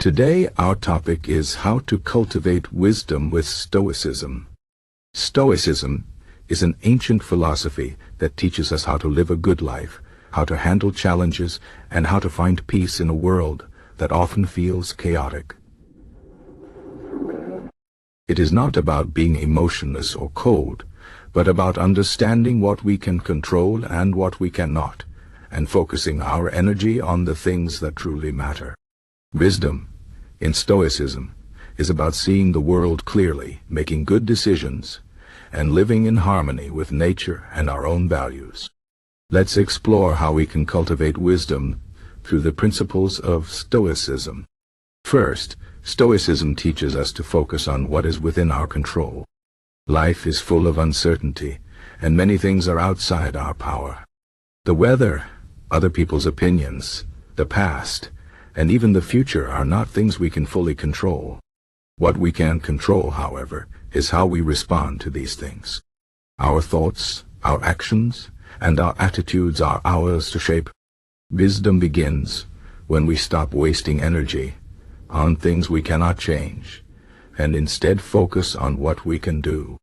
Today our topic is how to cultivate wisdom with Stoicism. Stoicism is an ancient philosophy that teaches us how to live a good life, how to handle challenges, and how to find peace in a world that often feels chaotic. It is not about being emotionless or cold, but about understanding what we can control and what we cannot, and focusing our energy on the things that truly matter. Wisdom, in Stoicism, is about seeing the world clearly, making good decisions, and living in harmony with nature and our own values. Let's explore how we can cultivate wisdom through the principles of Stoicism. First, Stoicism teaches us to focus on what is within our control. Life is full of uncertainty, and many things are outside our power. The weather, other people's opinions, the past, and even the future are not things we can fully control. What we can control, however, is how we respond to these things. Our thoughts, our actions, and our attitudes are ours to shape. Wisdom begins when we stop wasting energy on things we cannot change, and instead focus on what we can do.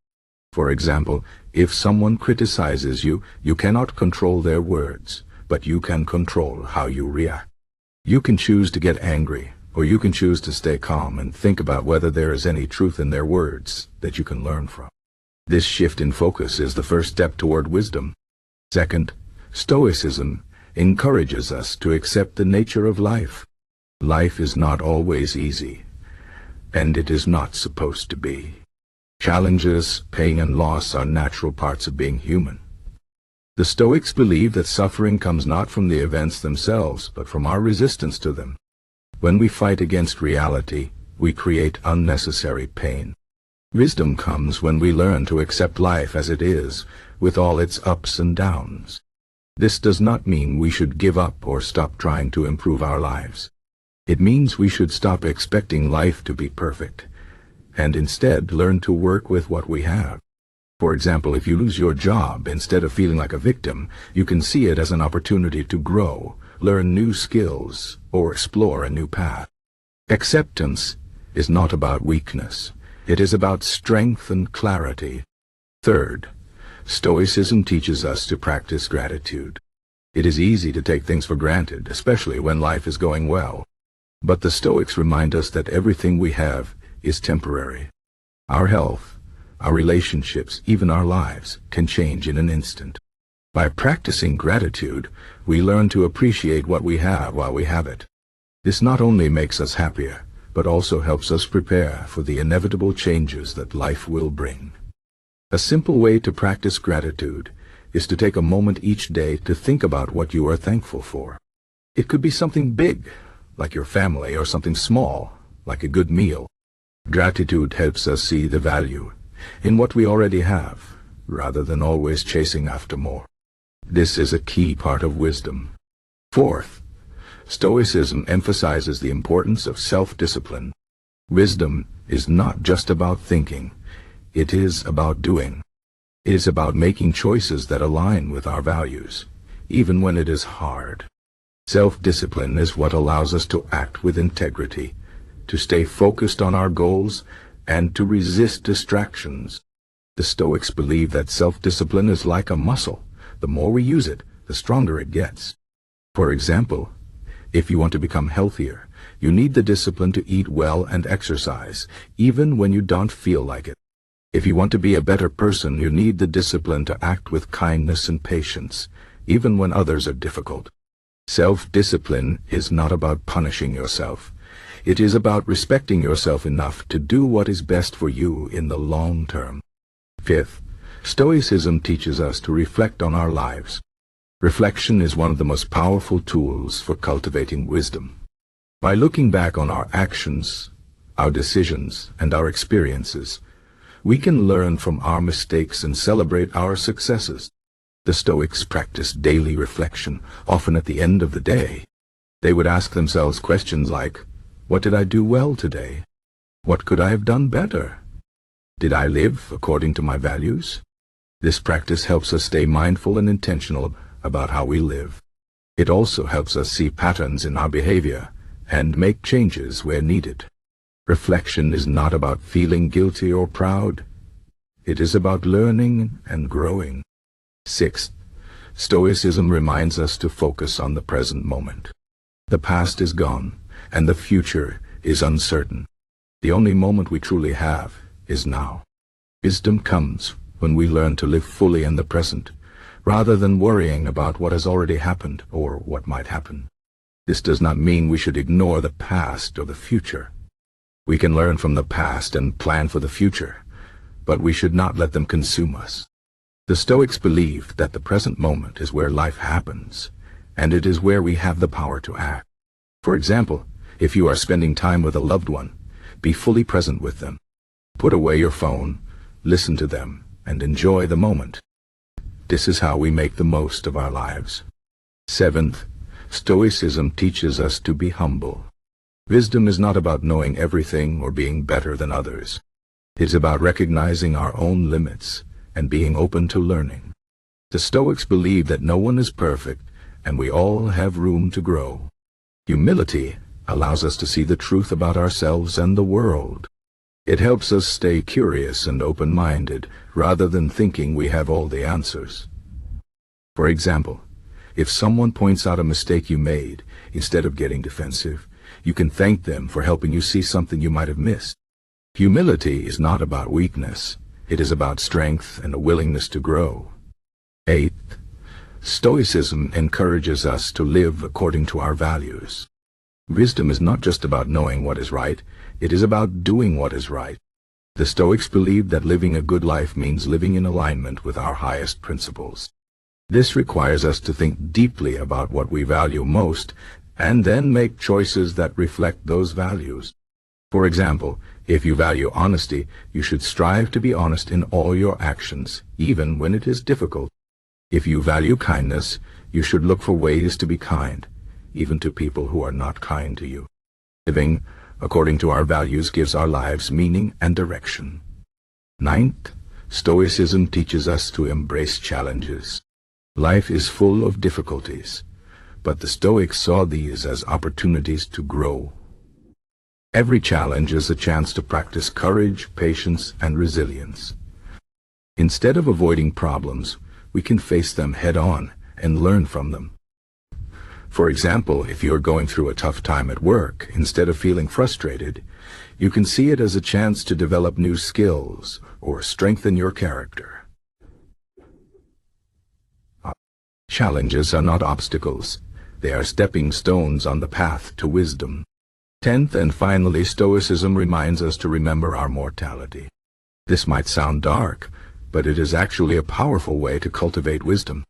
For example, if someone criticizes you, you cannot control their words, but you can control how you react. You can choose to get angry, or you can choose to stay calm and think about whether there is any truth in their words that you can learn from. This shift in focus is the first step toward wisdom. Second, Stoicism encourages us to accept the nature of life. Life is not always easy, and it is not supposed to be. Challenges, pain, and loss are natural parts of being human. The Stoics believe that suffering comes not from the events themselves, but from our resistance to them. When we fight against reality, we create unnecessary pain. Wisdom comes when we learn to accept life as it is, with all its ups and downs. This does not mean we should give up or stop trying to improve our lives. It means we should stop expecting life to be perfect, and instead learn to work with what we have. For example, if you lose your job, instead of feeling like a victim, you can see it as an opportunity to grow, learn new skills, or explore a new path. Acceptance is not about weakness. It is about strength and clarity. Third, Stoicism teaches us to practice gratitude. It is easy to take things for granted, especially when life is going well. But the Stoics remind us that everything we have is temporary. Our health, our relationships, even our lives, can change in an instant. By practicing gratitude, we learn to appreciate what we have while we have it. This not only makes us happier, but also helps us prepare for the inevitable changes that life will bring. A simple way to practice gratitude is to take a moment each day to think about what you are thankful for. It could be something big, like your family, or something small, like a good meal. Gratitude helps us see the value in what we already have, rather than always chasing after more. This is a key part of wisdom. Fourth, Stoicism emphasizes the importance of self-discipline. Wisdom is not just about thinking, it is about doing. It is about making choices that align with our values, even when it is hard. Self-discipline is what allows us to act with integrity, to stay focused on our goals, and to resist distractions. The Stoics believe that self-discipline is like a muscle. The more we use it, the stronger it gets. For example, if you want to become healthier, you need the discipline to eat well and exercise, even when you don't feel like it. If you want to be a better person, you need the discipline to act with kindness and patience, even when others are difficult. Self-discipline is not about punishing yourself. It is about respecting yourself enough to do what is best for you in the long term. Fifth, Stoicism teaches us to reflect on our lives. Reflection is one of the most powerful tools for cultivating wisdom. By looking back on our actions, our decisions, and our experiences, we can learn from our mistakes and celebrate our successes. The Stoics practiced daily reflection, often at the end of the day. They would ask themselves questions like, what did I do well today? What could I have done better? Did I live according to my values? This practice helps us stay mindful and intentional about how we live. It also helps us see patterns in our behavior and make changes where needed. Reflection is not about feeling guilty or proud. It is about learning and growing. Sixth, Stoicism reminds us to focus on the present moment. The past is gone, and the future is uncertain. The only moment we truly have is now. Wisdom comes when we learn to live fully in the present, rather than worrying about what has already happened or what might happen. This does not mean we should ignore the past or the future. We can learn from the past and plan for the future, but we should not let them consume us. The Stoics believe that the present moment is where life happens, and it is where we have the power to act. For example, if you are spending time with a loved one, be fully present with them. Put away your phone, listen to them, and enjoy the moment. This is how we make the most of our lives. Seventh, Stoicism teaches us to be humble. Wisdom is not about knowing everything or being better than others. It's about recognizing our own limits and being open to learning. The Stoics believe that no one is perfect and we all have room to grow. Humility allows us to see the truth about ourselves and the world. It helps us stay curious and open-minded rather than thinking we have all the answers. For example, if someone points out a mistake you made, instead of getting defensive, you can thank them for helping you see something you might have missed. Humility is not about weakness. It is about strength and a willingness to grow. Eighth, Stoicism encourages us to live according to our values. Wisdom is not just about knowing what is right, it is about doing what is right. The Stoics believe that living a good life means living in alignment with our highest principles. This requires us to think deeply about what we value most and then make choices that reflect those values. For example, if you value honesty, you should strive to be honest in all your actions, even when it is difficult. If you value kindness, you should look for ways to be kind, even to people who are not kind to you. Living according to our values gives our lives meaning and direction. Ninth, Stoicism teaches us to embrace challenges. Life is full of difficulties, but the Stoics saw these as opportunities to grow. Every challenge is a chance to practice courage, patience, and resilience. Instead of avoiding problems, we can face them head-on and learn from them. For example, if you're going through a tough time at work, instead of feeling frustrated, you can see it as a chance to develop new skills or strengthen your character. Challenges are not obstacles. They are stepping stones on the path to wisdom. Tenth and finally, Stoicism reminds us to remember our mortality. This might sound dark, but it is actually a powerful way to cultivate wisdom.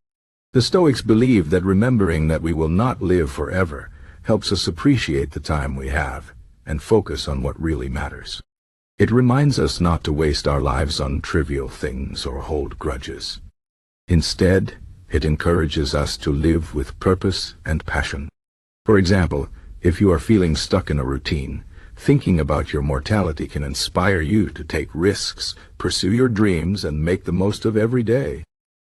The Stoics believe that remembering that we will not live forever helps us appreciate the time we have and focus on what really matters. It reminds us not to waste our lives on trivial things or hold grudges. Instead, it encourages us to live with purpose and passion. For example, if you are feeling stuck in a routine, thinking about your mortality can inspire you to take risks, pursue your dreams, and make the most of every day.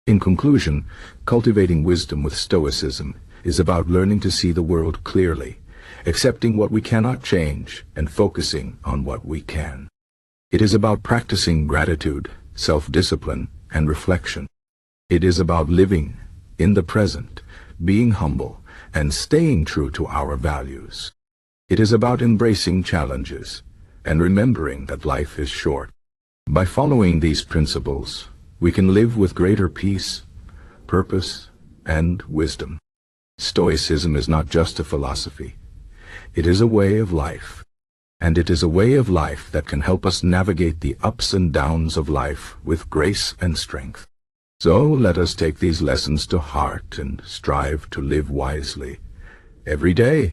In conclusion, cultivating wisdom with Stoicism is about learning to see the world clearly, accepting what we cannot change, and focusing on what we can. It is about practicing gratitude, self-discipline, and reflection. It is about living in the present, being humble, and staying true to our values. It is about embracing challenges and remembering that life is short. By following these principles, we can live with greater peace, purpose, and wisdom. Stoicism is not just a philosophy. It is a way of life. And it is a way of life that can help us navigate the ups and downs of life with grace and strength. So let us take these lessons to heart and strive to live wisely every day.